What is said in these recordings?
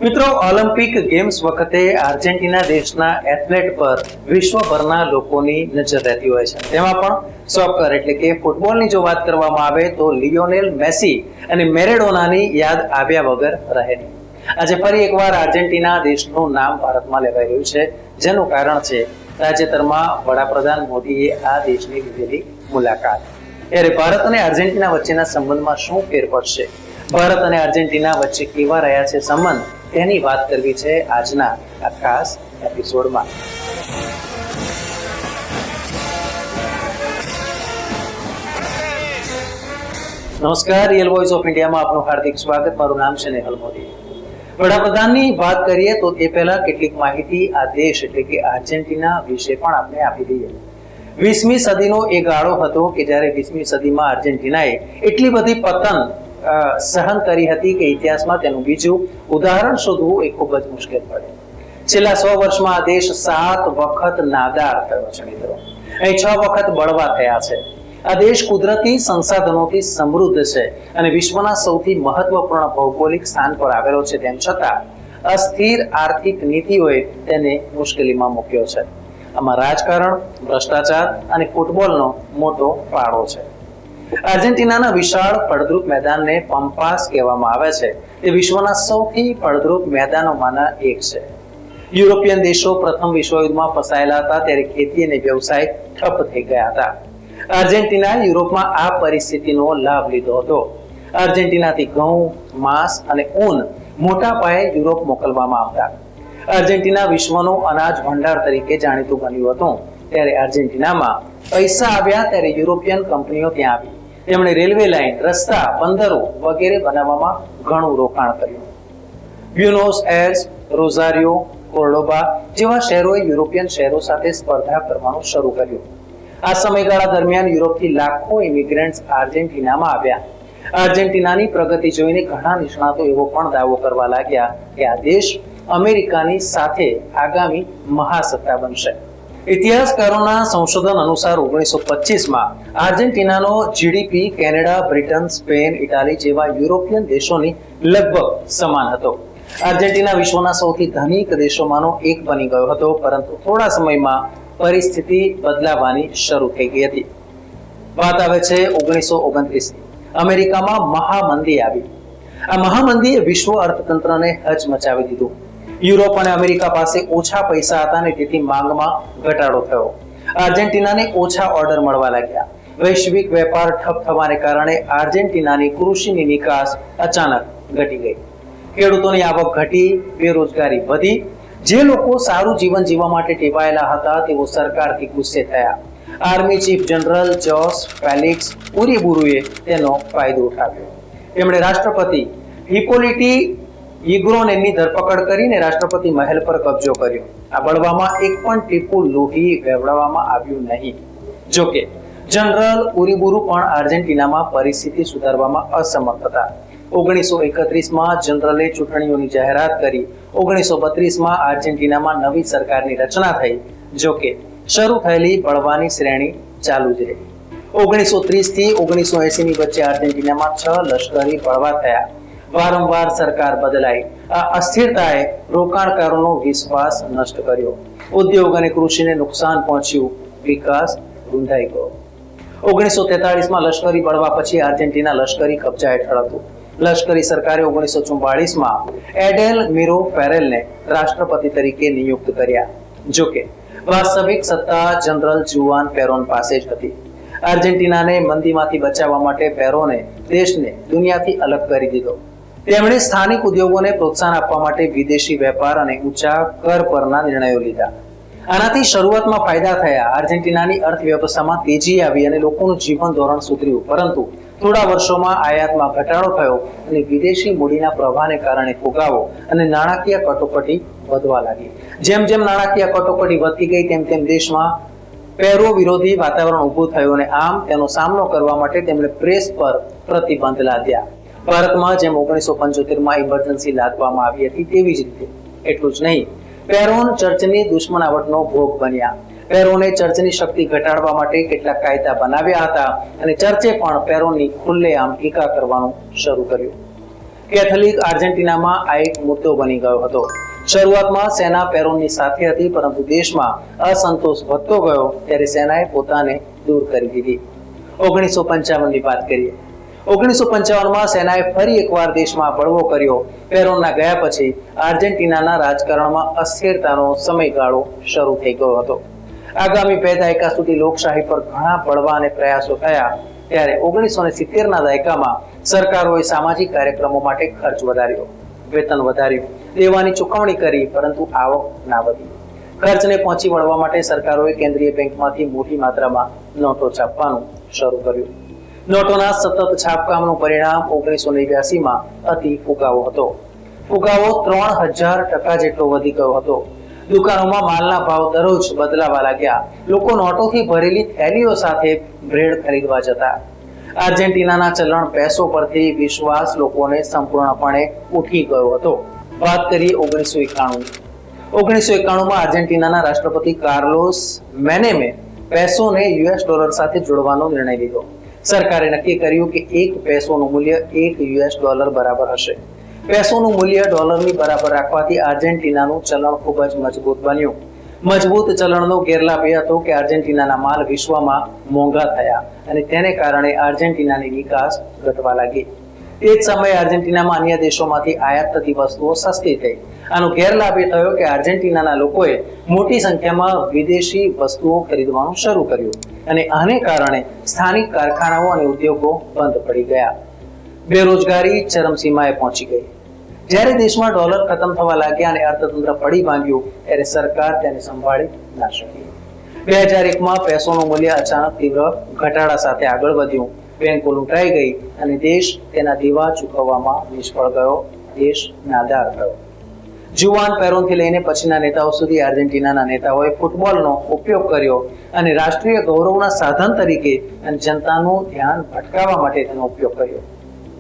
મિત્રો, Olympic games વખતે Argentina દેશના એથ્લેટ પર વિશ્વભરના લોકોની નજર રહેતી હોય છે. તેમાં પણ સોકર એટલે કે ફૂટબોલની જો વાત કરવામાં આવે તો લિયોનેલ મેસી અને મેરેડોનાની યાદ આવ્યા વગર રહે નહીં. આજે ફરી એકવાર આર્જેન્ટિના દેશનું નામ ભારતમાં લેવાઈ રહ્યું છે, જેનું કારણ છે તાજેતરમાં વડાપ્રધાન મોદીએ આ દેશની લીધેલી મુલાકાત. ત્યારે ભારત અને આર્જેન્ટિના વચ્ચેના સંબંધમાં શું ફેર પડશે, ભારત અને આર્જેન્ટિના વચ્ચે કેવા રહ્યા છે સંબંધ, તેની વાત કરવી છે આજના આ ખાસ એપિસોડમાં. નમસ્કાર, રિયલ વોઇસ ઓફ ઇન્ડિયામાં આપનું હાર્દિક સ્વાગત. મારું નામ છે નેહલ મોદી. વડાપ્રધાનની વાત કરીએ તો તે પહેલા કેટલીક માહિતી આ દેશ એટલે કે આર્જેન્ટિના વિશે પણ આપણે આપી દઈએ. 20મી સદીનો એ ગાળો હતો કે જ્યારે 20મી સદીમાં આર્જેન્ટિનાએ એટલી બધી પતન સહન કરી હતી કે ઇતિહાસમાં તેનું બીજું ઉદાહરણ શોધવું એ ખૂબ જ મુશ્કેલ પડે. છેલ્લા 100 વર્ષમાં આ દેશ 7 વખત નાદાર થયો છે મિત્રો. અહીં 6 વખત બળવા થયા છે. આ દેશ કુદરતી સંસાધનોથી સમૃદ્ધ છે અને વિશ્વના સૌથી મહત્વપૂર્ણ ભૌગોલિક સ્થાન પર આવેલો છે. તેમ છતાં અસ્થિર આર્થિક નીતિઓએ તેને મુશ્કેલીમાં મૂક્યો છે. આમાં રાજકારણ, ભ્રષ્ટાચાર અને ફૂટબોલનો મોટો ફાળો છે. આર્જેન્ટિનાના વિશાળ ફળદ્રુપ મેદાનને પમ્પાસ કહેવામાં આવે છે. તે વિશ્વના સૌથી ફળદ્રુપ મેદાનોમાંના એક છે. યુરોપિયન દેશો પ્રથમ વિશ્વયુદ્ધમાં ફસાયેલા હતા ત્યારે ખેતી અને વ્યવસાય ઠપ થઈ ગયા હતા. આર્જેન્ટિના યુરોપમાં આ પરિસ્થિતિનો લાભ લીધો હતો. આર્જેન્ટિનાથી ઘઉં, માંસ અને ઊન મોટા પાયે યુરોપ મોકલવામાં આવતા. આર્જેન્ટિના વિશ્વનો અનાજ ભંડાર તરીકે જાણીતું બન્યું હતું. ત્યારે આર્જેન્ટિનામાં પૈસા આવ્યા ત્યારે યુરોપિયન કંપનીઓ ત્યાં આવી. તેમણે રેલવે લાઇન, રસ્તા, બંદરો વગેરે બનાવવામાં ઘણું રોકાણ કર્યું. બ્યુનોસ એર્સ, રોઝારિયો, કોર્ડોબા જેવા શહેરોએ યુરોપિયન શહેરો સાથે સ્પર્ધા કરવાનું શરૂ કર્યું. આ સમયગાળા દરમિયાન યુરોપથી લાખો ઇમિગ્રન્ટ્સ આર્જેન્ટિનામાં આવ્યા. આર્જેન્ટિનાની પ્રગતિ જોઈને ઘણા નિષ્ણાતો એવો પણ દાવો કરવા લાગ્યા કે આ દેશ અમેરિકાની સાથે આગામી મહાસત્તા બનશે. ઇતિહાસકારોના સંશોધન અનુસાર 1925માં આર્જેન્ટિનાનો GDP Canada, Britain, Spain, Italy જેવા યુરોપિયન દેશોની લગભગ સમાન હતો. આર્જેન્ટિના વિશ્વના સૌથી ધનિક દેશોમાંનો એક બની ગયો હતો, પરંતુ થોડા સમયમાં પરિસ્થિતિ બદલાવાની શરૂ થઈ ગઈ હતી. વાત આવે છે 1929ની. અમેરિકામાં મહામંદી આવી. આ મહામંદીએ વિશ્વ અર્થતંત્રને હચમચાવી દીધું. યુરોપ અને અમેરિકા પાસે ઓછા પૈસા હતા અને તેથી માંગમાં ઘટાડો થયો. આર્જેન્ટિનાને ઓછા ઓર્ડર મળવા લાગ્યા. વૈશ્વિક વેપાર ઠપ થવાને કારણે આર્જેન્ટિનાની કૃષિની નિકાસ અચાનક ઘટી ગઈ. ખેડૂતોની આવક ઘટી, બેરોજગારી વધી. જે લોકો સારું જીવન જીવવા માટે ટેવાયેલા હતા તેઓ સરકારથી ગુસ્સે થયા. આર્મી ચીફ જનરલ જોસ ફેલિક્સ ઉરીબુરુએ તેનો ફાયદો ઉઠાવ્યો. તેમણે રાષ્ટ્રપતિ હિપોલિટી યગ્રોનેની ધરપકડ કરીને રાષ્ટ્રપતિ મહેલ પર કબજો કર્યો. આ બળવામાં એક પણ ટીપું લોહી વહેવડાવવામાં આવ્યું નહીં. જોકે જનરલ ઉરીબુરુ પણ આર્જેન્ટિનામાં પરિસ્થિતિ સુધારવામાં અસમર્થ હતા. 1931માં જનરલે ચૂંટણીઓની જાહેરાત કરી. 1932માં આર્જેન્ટિનામાં નવી સરકારની રચના થઈ. જોકે શરૂ થયેલી બળવાની શ્રેણી ચાલુ જ રહી. 1930થી 1980ની વચ્ચે આર્જેન્ટિનામાં 6 લશ્કરી બળવા થયા. વારંવાર સરકાર બદલાઈ. આ અસ્થિરતાએ રોકાણકારોનો વિશ્વાસ નષ્ટ કર્યો. ઉદ્યોગ અને કૃષિને નુકસાન પહોંચ્યું. વિકાસ રૂંધાઈ ગયો. 1943માં લશ્કરી બળવા પછી આર્જેન્ટિના લશ્કરી કબજા હેઠળ હતું. લશ્કરી સરકારે 1944માં એડેલ મીરો ફેરેલને રાષ્ટ્રપતિ તરીકે નિયુક્ત કર્યા. જોકે વાસ્તવિક સત્તા જનરલ જુઆન પેરોન પાસે જ હતી. આર્જેન્ટિનાને મંદીમાંથી બચાવવા માટે પેરોને દેશને દુનિયાથી અલગ કરી દીધો. તેમણે સ્થાનિક ઉદ્યોગોને પ્રોત્સાહન આપવા માટે વિદેશી વેપાર અને ઊંચા કર પરના નિર્ણયો લીધા. આનાથી શરૂઆતમાં ફાયદા થયા. આર્જેન્ટિનાની અર્થવ્યવસ્થામાં તેજી આવી અને લોકોનું જીવન ધોરણ સુધર્યું. પરંતુ થોડા વર્ષોમાં આયાતમાં ઘટાડો થયો અને વિદેશી મૂડીના પ્રવાહને કારણે ફુગાવો અને નાણાકીય કટોકટી વધવા લાગી. જેમ જેમ નાણાકીય કટોકટી વધતી ગઈ તેમ તેમ દેશમાં પેરો વિરોધી વાતાવરણ ઊભું થયું અને આમ તેનો સામનો કરવા માટે તેમણે પ્રેસ પર પ્રતિબંધ લાદ્યા. ભારતમાં જેમ 1975માં ઇમરજન્સી લાદવામાં આવી હતી તેવી જ રીતે. એટલું જ નહીં, પેરોન ચર્ચની દુશ્મનાવટનો ભોગ બન્યા. પેરોને ચર્ચની શક્તિ ઘટાડવા માટે કેટલાક કાયદા બનાવ્યા હતા અને ચર્ચે પણ પેરોની ખુલ્લેઆમ ટીકા કરવાનું શરૂ કર્યું. કેથોલિક આર્જેન્ટિનામાં આ એક મુદ્દો બની ગયો હતો. શરૂઆતમાં સેના પેરોનની સાથે હતી, પરંતુ દેશમાં અસંતોષ વધતો ગયો ત્યારે સેનાએ પોતાને દૂર કરી દીધી. 1955ની વાત કરીએ. 1955માં સેનાએ ફરી એકવાર દેશમાં બળવો કર્યો. પેરોનના ગયા પછી આર્જેન્ટિનાના રાજકારણમાં અસ્થિરતાનો સમયગાળો શરૂ થઈ ગયો હતો. આગામી 2 દાયકા સુધી લોકશાહી પર ઘણા બળવા અને પ્રયાસો થયા. ત્યારે 1970ના દાયકામાં સરકારોએ સામાજિક કાર્યક્રમો માટે ખર્ચ વધાર્યો, વેતન વધાર્યું, દેવાની ચૂકવણી કરી, પરંતુ આવક ના વધી. ખર્ચને પહોંચી વળવા માટે સરકારોએ કેન્દ્રીય બેંકમાંથી મોટી માત્રામાં નોટો છાપવાનું શરૂ કર્યું. નોટોના સતત છાપકામનું પરિણામ 1989માં અતિ ફુગાવો હતો. ફુગાવો 3000% જેટલો વધી ગયો હતો. દુકાનોમાં માલના ભાવ દરરોજ બદલાવા લાગ્યા. લોકો નોટોથી ભરેલી થેલીઓ સાથે બ્રેડ ખરીદવા જતા. આર્જેન્ટિનાના ચલણ પેસો પરથી વિશ્વાસ લોકોને સંપૂર્ણપણે ઉઠી ગયો હતો. વાત કરીએ 1991માં આર્જેન્ટિનાના રાષ્ટ્રપતિ કાર્લોસ મેનેમે પેસોને US સાથે જોડવાનો નિર્ણય લીધો. સરકારે નક્કી કર્યું કે એક પેસોનું મૂલ્ય $1 બરાબર હશે. પેસોનું મૂલ્ય ડોલરની બરાબર રાખવાથી આર્જેન્ટિનાનું ચલણ ખૂબ જ મજબૂત બન્યું. મજબૂત ચલણનો ગેરલાભ એ હતો કે આર્જેન્ટિનાના માલ વિશ્વમાં મોંઘા થયા અને તેને કારણે આર્જેન્ટિનાની નિકાસ ઘટવા લાગી. તે જ સમયે આર્જેન્ટિનામાં અન્ય દેશોમાંથી આયાત થતી વસ્તુઓ સસ્તી થઈ. આનો ગેરલાભ એ થયો કે આર્જેન્ટિનાના લોકોએ મોટી સંખ્યામાં વિદેશી વસ્તુઓ ખરીદવાનું શરૂ કર્યું અને આને કારણે સ્થાનિક કારખાનાઓ અને ઉદ્યોગો બંધ પડી ગયા. બેરોજગારી ચરમસીમાએ પહોંચી ગઈ. જ્યારે દેશમાં ડોલર ખતમ થવા લાગ્યા અને અર્થતંત્ર પડી ભાંગ્યું ત્યારે સરકાર તેને સંભાળી ના શકી. 2001માં પેસોનું મૂલ્ય અચાનક તીવ્ર ઘટાડા સાથે આગળ વધ્યું. બેંકો લૂંટાઈ ગઈ અને દેશ તેના દેવા ચૂકવવામાં નિષ્ફળ ગયો. દેશ નાદાર થયો. જુવાન પેરોનથી લઈને પછીના નેતાઓ સુધી આર્જેન્ટિનાના નેતાઓએ ફૂટબોલનો ઉપયોગ કર્યો અને રાષ્ટ્રીય ગૌરવના સાધન તરીકે અને જનતાનું ધ્યાન ભટકાવવા માટે તેનો ઉપયોગ કર્યો.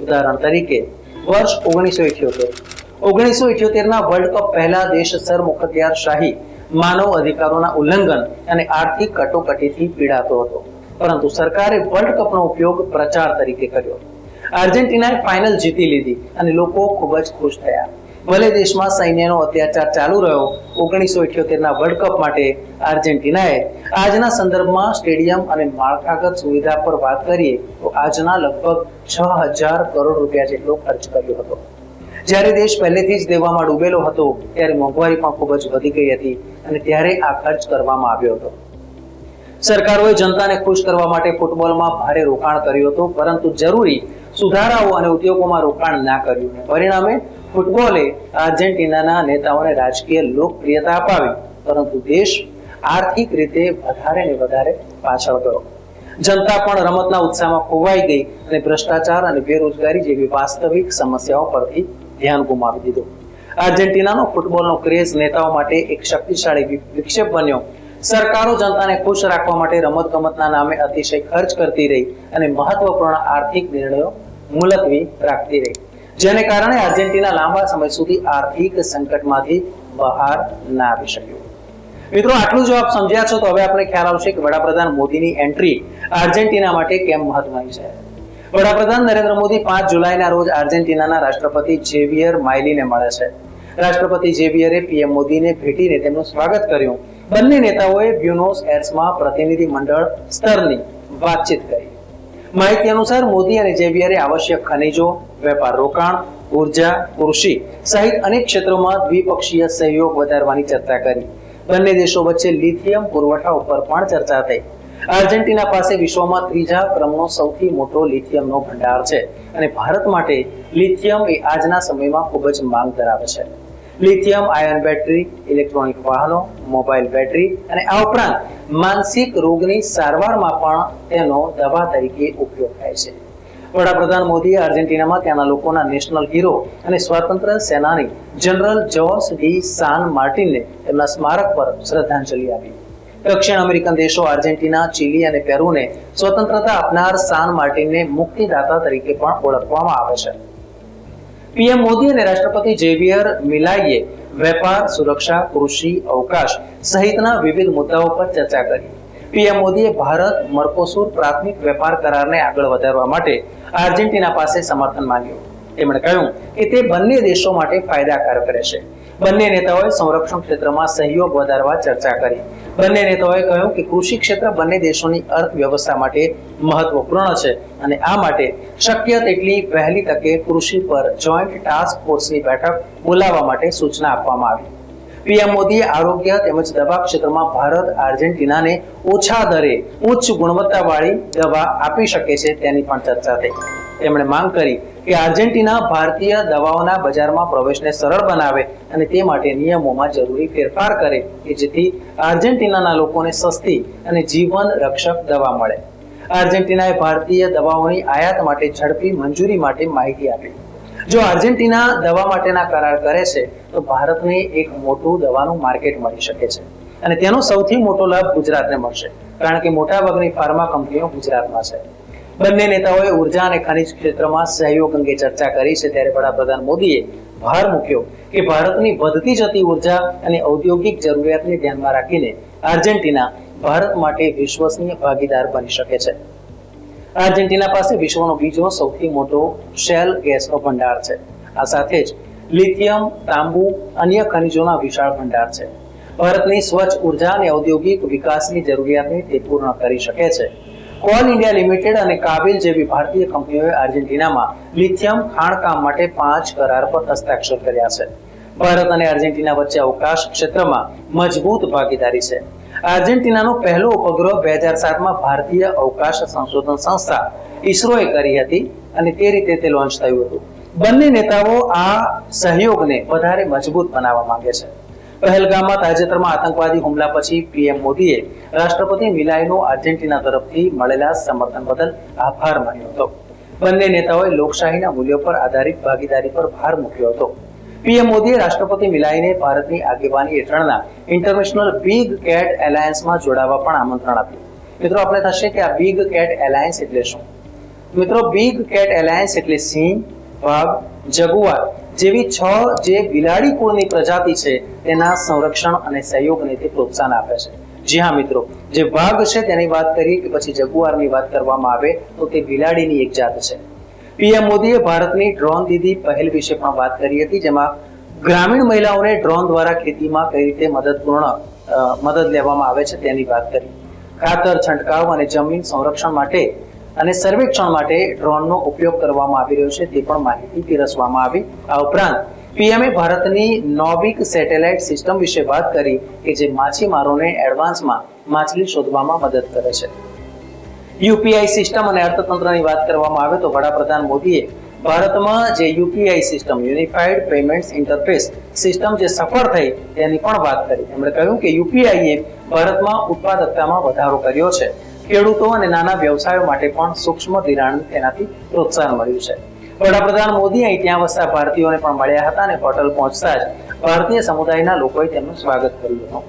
ઉદાહરણ તરીકે વર્ષ 1978ના વર્લ્ડ કપ પહેલા દેશ સરમુખત્યારશાહી, માનવ અધિકારોના ઉલ્લંઘન અને આર્થિક કટોકટીથી પીડાતો હતો, પરંતુ સરકારે વર્લ્ડ કપનો ઉપયોગ પ્રચાર તરીકે કર્યો. આર્જેન્ટિનાએ ફાઇનલ જીતી લીધી અને લોકો ખૂબ જ ખુશ થયા. ભલે દેશમાં સૈન્યનો અત્યાચાર ચાલુ રહ્યો, 1978ના વર્લ્ડ કપ માટે આર્જેન્ટિનાએ આજના સંદર્ભમાં સ્ટેડિયમ અને માળખાગત સુવિધા પર વાત કરીએ તો આજના લગભગ 6000 કરોડ રૂપિયા જેટલો ખર્ચ કર્યો હતો. જ્યારે દેશ પહેલેથી જ દેવામાં ડૂબેલો હતો ત્યારે મોંઘવારી પણ ખૂબ જ વધી ગઈ હતી અને ત્યારે આ ખર્ચ કરવામાં આવ્યો હતો. સરકારોએ જનતાને ખુશ કરવા માટે ફૂટબોલમાં ભારે રોકાણ કર્યું હતું, પરંતુ જરૂરી સુધારાઓ અને ઉદ્યોગોમાં રોકાણ ના કર્યું. પરિણામે ફૂટબોલે આર્જેન્ટિનાના નેતાઓને રાજકીય લોકપ્રિયતા અપાવી, પરંતુ દેશ આર્થિક રીતે વધારે ને વધારે પાછળ ગયો. જનતા પણ રમતના ઉત્સાહમાં ખોવાઈ ગઈ અને ભ્રષ્ટાચાર અને બેરોજગારી જેવી વાસ્તવિક સમસ્યાઓ પરથી ધ્યાન ગુમાવી દીધું. આર્જેન્ટિનાનો ફૂટબોલનો ક્રેઝ નેતાઓ માટે એક શક્તિશાળી વિક્ષેપ બન્યો. સરકારો જનતાને ખુશ રાખવા માટે રમતગમતના નામે અતિશય ખર્ચ કરતી રહી અને મહત્વપૂર્ણ આર્થિક નિર્ણયો મુલતવી રાખતી રહી, જેને કારણે આર્જેન્ટિના લાંબા સમય સુધી આર્થિક સંકટમાંથી બહાર ના આવી શક્યું. મિત્રો, આટલું જો આપ સમજ્યા છો તો હવે આપણે ખ્યાલ આવશે કે વડાપ્રધાન મોદીની એન્ટ્રી આર્જેન્ટિના માટે કેમ મહત્વની છે. વડાપ્રધાન નરેન્દ્ર મોદી 5 જુલાઈના રોજ આર્જેન્ટિનાના રાષ્ટ્રપતિ ઝેવિયર માઇલીને મળે છે. રાષ્ટ્રપતિ ઝેવિયરે પીએમ મોદીને ભેટીને તેમનું સ્વાગત કર્યું. બંને નેતાઓએ બ્યુનોસ એર્સમાં પ્રતિનિધિ મંડળ સ્તરની વાતચીત કરી. માહિતી અનુસાર મોદી અને ઝેવિયરે આવશ્યક ખનિજો, વેપાર રોકાણ, ઉર્જા, કૃષિ સહિત અનેક ક્ષેત્રોમાં દ્વિપક્ષીય સહયોગ વધારવાની ચર્ચા કરી. બંને દેશો વચ્ચે લિથિયમ પુરવઠા ઉપર પણ ચર્ચા થઈ. આર્જેન્ટિના પાસે વિશ્વમાં 3જા ક્રમનો સૌથી મોટો લિથિયમનો ભંડાર છે અને ભારત માટે લિથિયમ એ આજના સમયમાં ખૂબ જ માંગ ધરાવે છે. લિથિયમ આયન બેટરી, ઇલેક્ટ્રોનિક વાહનો, મોબાઈલ બેટરી અને આ ઉપરાંત માનસિક રોગની સારવારમાં પણ તેનો દવા તરીકે ઉપયોગ થાય છે. વડાપ્રધાન મોદીએ આર્જેન્ટિનામાં ત્યાંના લોકોના નેશનલ હીરો અને સ્વાતંત્ર્ય સેનાની જનરલ જોસ ડી સાન માર્ટિનને તેમના સ્મારક પર શ્રદ્ધાંજલિ આપી. દક્ષિણ અમેરિકન દેશો આર્જેન્ટિના, ચીલી અને પેરુને સ્વતંત્રતા આપનાર સાન માર્ટિનને મુક્તિદાતા તરીકે પણ ઓળખવામાં આવે છે. પીએમ મોદી અને રાષ્ટ્રપતિ ઝેવિયર મિલાઈએ વેપાર, સુરક્ષા, કૃષિ, અવકાશ સહિતના વિવિધ મુદ્દાઓ પર ચર્ચા કરી. પીએમ મોદીએ ભારત મર્કોસુર પ્રાથમિક વેપાર કરારને આગળ વધારવા માટે આર્જેન્ટિના પાસે સમર્થન માંગ્યું. તેમણે કહ્યું કે તે બંને દેશો માટે ફાયદાકારક રહેશે. બંને નેતાઓએ સંરક્ષણ ક્ષેત્રમાં સહયોગ વધારવા ચર્ચા કરી. બંને નેતાઓએ કહ્યું કે કૃષિ ક્ષેત્ર બંને દેશોની અર્થવ્યવસ્થા માટે મહત્વપૂર્ણ છે અને આ માટે શક્ય તેટલી વહેલી તકે કૃષિ પર જોઈન્ટ ટાસ્ક ફોર્સની બેઠક બોલાવવા માટે સૂચના આપવામાં આવી. પીએમ મોદીએ આરોગ્ય તેમજ દવા ક્ષેત્રમાં ભારત આર્જેન્ટિનાને ઓછા દરે ઉચ્ચ ગુણવત્તાવાળી દવા આપી શકે છે તેની પણ ચર્ચા થઈ. તેમણે માંગ કરી કે આર્જેન્ટિના ભારતીય દવાઓના બજારમાં પ્રવેશને સરળ બનાવે અને તે માટે નિયમોમાં જરૂરી ફેરફાર કરે કે જેથી આર્જેન્ટિનાના લોકોને સસ્તી અને જીવન રક્ષક દવા મળે. આર્જેન્ટિનાએ ભારતીય દવાઓની આયાત માટે ઝડપી મંજૂરી માટે માહિતી આપી. જો આર્જેન્ટિના દવા માટેના કરાર કરે છે તો ભારતને એક મોટું દવાનું માર્કેટ મળી શકે છે અને તેનો સૌથી મોટો લાભ ગુજરાતને મળશે, કારણ કે મોટાભાગની ફાર્મા કંપનીઓ ગુજરાતમાં છે. બંને નેતાઓએ ઉર્જા અને ખનિજ ક્ષેત્રમાં સહયોગ અંગે ચર્ચા કરી છે. ત્યારે વડાપ્રધાન મોદીએ ભાર મૂક્યો કે ભારતની વધતી જતી ઉર્જા અને ઔદ્યોગિક જરૂરિયાતને ધ્યાનમાં રાખીને આર્જેન્ટિના ભારત માટે વિશ્વસનીય ભાગીદાર બની શકે છે. આર્જેન્ટિના પાસે વિશ્વનો બીજો સૌથી મોટો શેલ ગેસનો ભંડાર છે. આ સાથે જ લિથિયમ, તાંબુ, અન્ય ખનિજોના વિશાળ ભંડાર છે. ભારતની સ્વચ્છ ઉર્જા અને ઔદ્યોગિક વિકાસની જરૂરિયાતને તે પૂર્ણ કરી શકે છે. કોલ ઇન્ડિયા લિમિટેડ અને કાબિલ જેવી ભારતીય કંપનીઓએ આર્જેન્ટિનામાં લિથિયમ ખાણકામ માટે 5 કરાર પર હસ્તાક્ષર કર્યા છે. ભારત અને આર્જેન્ટિના વચ્ચે અવકાશ ક્ષેત્રમાં મજબૂત ભાગીદારી છે. આર્જેન્ટિનાનો પહેલો ઉપગ્રહ 2007માં ભારતીય અવકાશ સંશોધન સંસ્થા ઇસરોએ કરી હતી અને તે રીતે તે લોન્ચ થયું હતું. બંને નેતાઓ આ સહયોગને વધારે મજબૂત બનાવવા માંગે છે. પહેલગામમાં તાજેતરમાં આતંકવાદી હુમલા પછી પીએમ મોદીએ રાષ્ટ્રપતિ મિલાઈનો આર્જેન્ટિના તરફથી મળેલા સમર્થન બદલ આભાર માન્યો હતો. બંને નેતાઓએ લોકશાહીના મૂલ્યો પર આધારિત ભાગીદારી પર ભાર મૂક્યો હતો. પીએમ મોદીએ રાષ્ટ્રપતિ મિલાઈને ભારતની આગેવાની હેઠળના ઇન્ટરનેશનલ બિગ કેટ એલાયન્સમાં જોડાવા પણ આમંત્રણ આપ્યું. મિત્રો, આપણે થશે કે આ બિગ કેટ એલાયન્સ એટલે શું? મિત્રો, બિગ કેટ એલાયન્સ એટલે સિંહ, વાઘ, જગુઆર જેવી 6 જે બિલાડી કુળની પ્રજાતિ છે તેના સંરક્ષણ અને સહયોગને તે પ્રોત્સાહન આપે છે. જી હા મિત્રો, જે વાઘ છે તેની વાત કરીએ કે પછી જગુઆરની વાત કરવામાં આવે તો તે બિલાડીની એક જાત છે. પીએમ મોદીએ ભારતની ડ્રોન દીદી પહેલ વિશે પણ વાત કરી હતી, જેમાં ગ્રામીણ મહિલાઓને ડ્રોન દ્વારા ખેતીમાં કઈ રીતે મદદ લેવામાં આવે છે તેની વાત કરી. ખાતર છંટકાવ અને જમીન સંરક્ષણ માટે અને સર્વેક્ષણ માટે ડ્રોનનો ઉપયોગ કરવામાં આવી રહ્યો છે તે પણ માહિતી પીરસવામાં આવી. આ ઉપરાંત પીએમએ ભારતની નોવિક સેટેલાઇટ સિસ્ટમ વિશે વાત કરી કે જે માછીમારોને એડવાન્સમાં માછલી શોધવામાં મદદ કરે છે. યુપીઆઈ સિસ્ટમ અને અર્થતંત્રની વાત કરવામાં આવે તો વડાપ્રધાન મોદીએ ભારતમાં જે UPI system unified payments interface system જે સફળ થઈ તેની પણ વાત કરી. તેમણે કહ્યું કે યુપીઆઈએ ભારતમાં ઉત્પાદકતામાં વધારો કર્યો છે. ખેડૂતો અને નાના વ્યવસાયો માટે પણ સૂક્ષ્મ ધિરાણ તેનાથી પ્રોત્સાહન મળ્યું છે. વડાપ્રધાન મોદી અહીં ત્યાં વસતા ભારતીયોને પણ મળ્યા હતા અને હોટલ પહોંચતા જ ભારતીય સમુદાયના લોકોએ તેમનું સ્વાગત કર્યું હતું.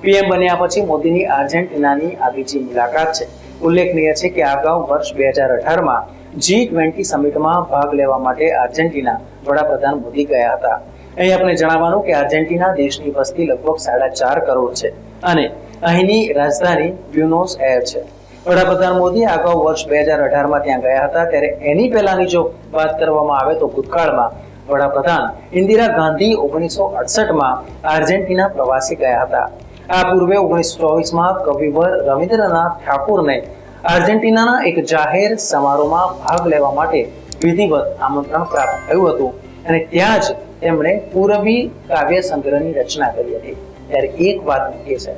પીએમ બન્યા પછી મોદીની આર્જેન્ટિનાની આ બીજી મુલાકાત છે. ઉલ્લેખનીય છે કે અગાઉ વર્ષ 2018માં G20 સમિટમાં ભાગ લેવા માટે આર્જેન્ટિના વડાપ્રધાન મોદી ગયા હતા. અહીં આપણે જણાવવાનું કે આર્જેન્ટિના દેશની વસ્તી લગભગ 4.5 કરોડ છે અને અહીંની રાજધાની બ્યુનોસ એર્સ છે. વડાપ્રધાન મોદી અગાઉ વર્ષ 2018માં ત્યાં ગયા હતા. ત્યારે એની પહેલાની જો વાત કરવામાં આવે તો ભૂતકાળમાં વડાપ્રધાન ઇન્દિરા ગાંધી 1968માં આર્જેન્ટિના પ્રવાસે ગયા હતા. આ પૂર્વે 1924માં કવિવર રવિન્દ્રનાથ ઠાકુરને આર્જેન્ટિનાના એક જાહેર સમારોહમાં ભાગ લેવા માટે વિધિવત આમંત્રણ પ્રાપ્ત થયું હતું અને ત્યાં જ તેમણે પૂર્વી કાવ્ય સંગ્રહની રચના કરી હતી. ત્યારે એક વાત નક્કી છે,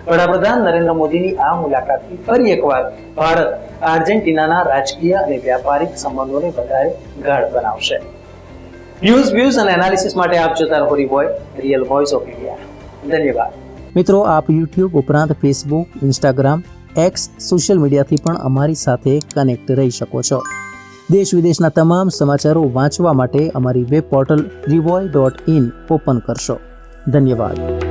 વડાપ્રધાન નરેન્દ્ર મોદીની આ મુલાકાતથી ફરી એકવાર ભારત આર્જેન્ટિનાના રાજકીય અને વ્યાપારિક સંબંધોને વધારે ગાઢ બનાવશે. ન્યૂઝ, વ્યૂઝ અને એનાલિસિસ માટે આપ જોતા રહો રિયલ વોઇસ ઓફ ઇન્ડિયા. ધન્યવાદ. મિત્રો, આપ યુટ્યુબ ઉપરાંત ફેસબુક, ઇન્સ્ટાગ્રામ, એક્સ સોશિયલ મીડિયાથી પણ અમારી સાથે કનેક્ટ રહી શકો છો. દેશ વિદેશના તમામ સમાચારો વાંચવા માટે અમારી વેબ પોર્ટલ rivoy.in ઓપન કરશો. ધન્યવાદ.